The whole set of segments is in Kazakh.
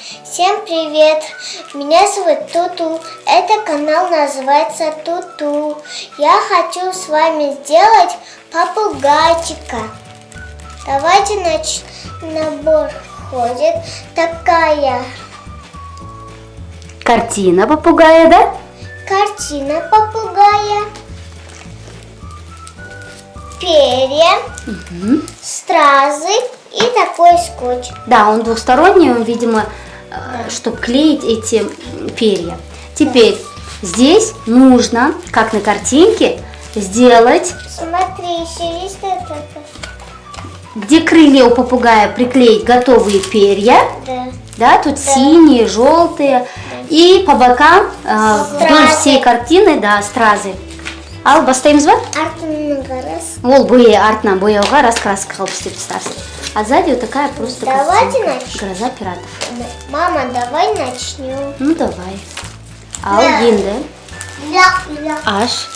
Всем привет! Меня зовут Туту. Это канал называется Туту. Я хочу с вами сделать попугайчика. Давайте начнем. Набор входит такая. Картина попугая, да? Картина попугая. Перья, стразы и такой скотч. Да, он двухсторонний, он, видимо, чтобы клеить эти перья. Теперь здесь нужно, как на картинке, сделать... Смотри, еще есть это. Где крылья у попугая приклеить готовые перья. Да. Да, тут синие, желтые. И по бокам вдоль всей картины, да, стразы. Ал бастаймыз ба? Артынан қарас. Ол артынан бояуға раскраска қылып істеп тастарсың. А сзади вот такая просто Давайте картинка. начнем. Гроза пиратов. Мама, давай начнем. Ну давай. Ал енді аш.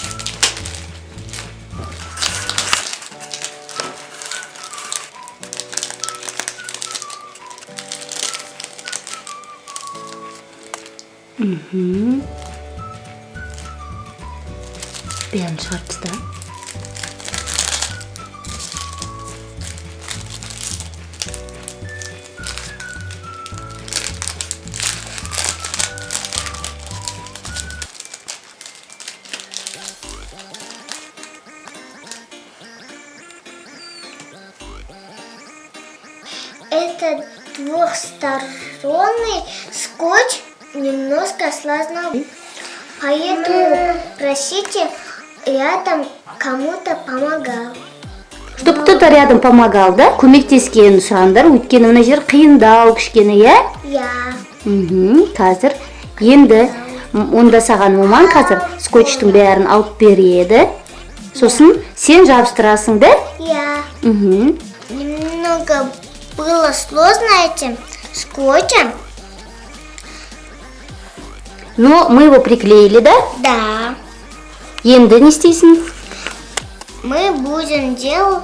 Бәрін шығарып таста. Это двухсторонний скотч, немножко сложно. Поэтому просите, я там кому-то помогал. Чтоб кто-то рядом помогал, да? Көмектескенін сұраңдар, өйткені мына жер қиындау кішкене, иә? Я. Қазір енді онда саған маман қазір скотчтың бәрін алып береді. Сосын сен жабыстырасың, да? Я. Мхм. Немного было сложно этим скотчем. Но мы его приклеили, да? Да. Енді не істейсің? Мы будем делать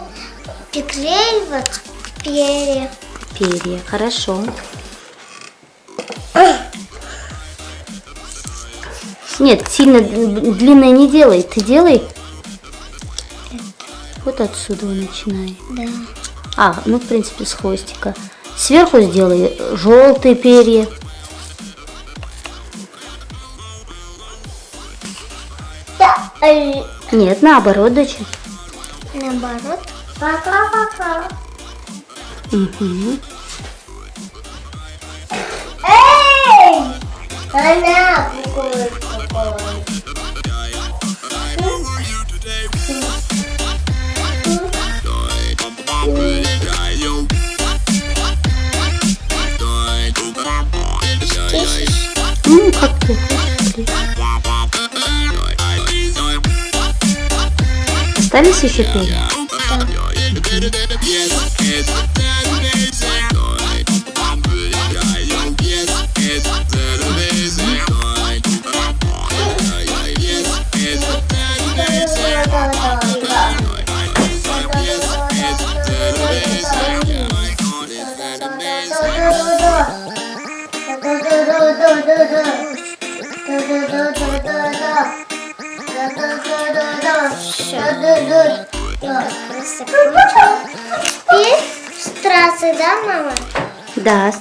приклеивать перья. Перья, хорошо. Нет, сильно длинное не делай. Ты делай. Вот отсюда начинай. Да. Ну в принципе с хвостика. Сверху сделай желтые перья. Нет, наоборот, доча. Наоборот. Пока-пока. Угу. Эй! Она какой. Как ты? Остались еще перья? Теперь стразы, да, мама? Да.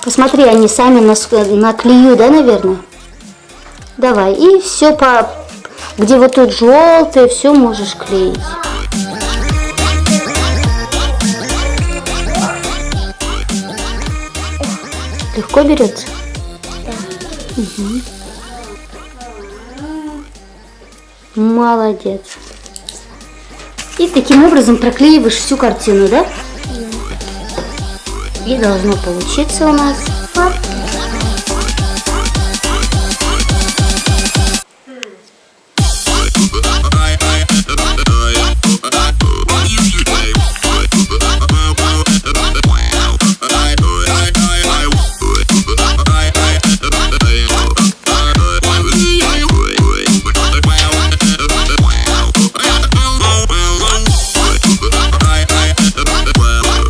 Посмотри, они сами наклею, да, наверное? Давай. И все где вот тут желтое, все можешь клеить. Легко берется? Да. Угу. Молодец. И таким образом проклеиваешь всю картину, да? И должно получиться у нас.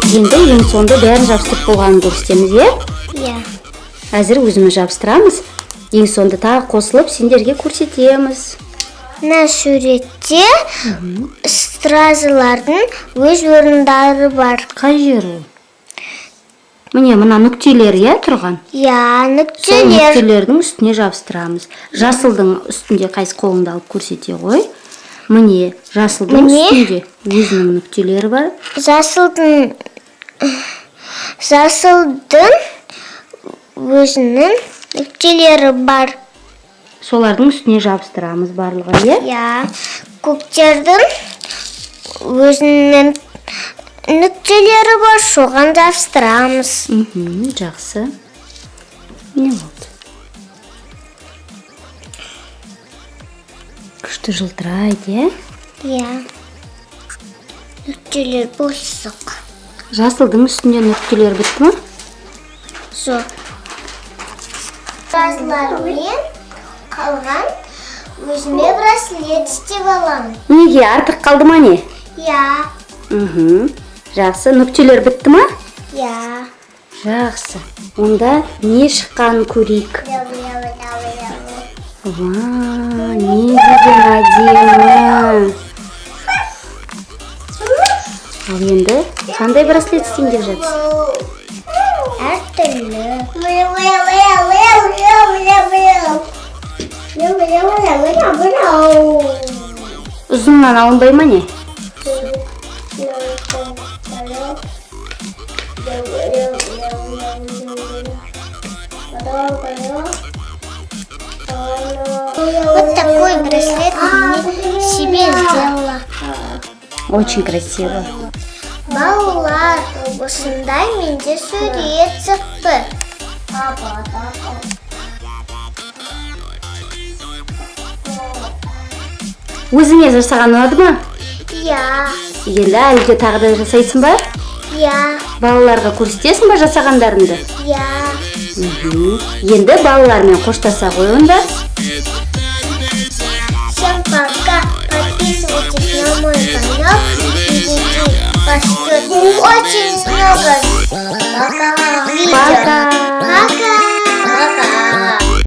Енді ең соңында бәрін жабыстырып болғанын көрсетеміз, иә? Иә. Әзір өзіміз жабыстырамыз. Ең соңында тағы қосылып сендерге көрсетеміз. Мына суретте стразылардың өз орындары бар. Қай жер ол? Міне мына нүктелер, иә, тұрған? Иә, Сол нүктелер. нүктелердің үстіне жабыстырамыз. Жасылдың үстінде қайсы қолыңды алып көрсете ғой. Міне жасылдың Міне. үстінде өзінің нүктелері бар. Жасылдың өзінің нүктелері бар. Солардың үстіне жабыстырамыз барлығын, иә? Иә, көктердің өзінің нүктелері бар, соған жабыстырамыз. Жақсы. Не болды? Күшті жылтырайды, иә? Иә. Нүктелер босық. Жасылдың үстінде нүктелер бітті ме? Жоқ. Стразылармен қалған өзіме браслет істеп аламын. Неге, артық қалды ма не? Иә. Жақсы, нүктелер бітті ма? Иә. Жақсы. Онда не шыққанын көрейік. Ва, не деген әдемі. Ал енді қандай браслет істейін деп жатсың? Әртүрлі. Ұзыннан алынбай ма не? Вот такой браслет мне себе сделала. Очень красиво. Балалар, осындай менде сурет шықты. Өзіңе жасаған ұнады ма? Иә. Енді әлі де тағы да жасайсың ба? Иә. Балаларға көрсетесің ба жасағандарыңды? Иә. Енді балалармен қоштаса ғой онда. Всем пока. Подписывайтесь на мой канал. Впереди вас ждет очень много видео. Пока!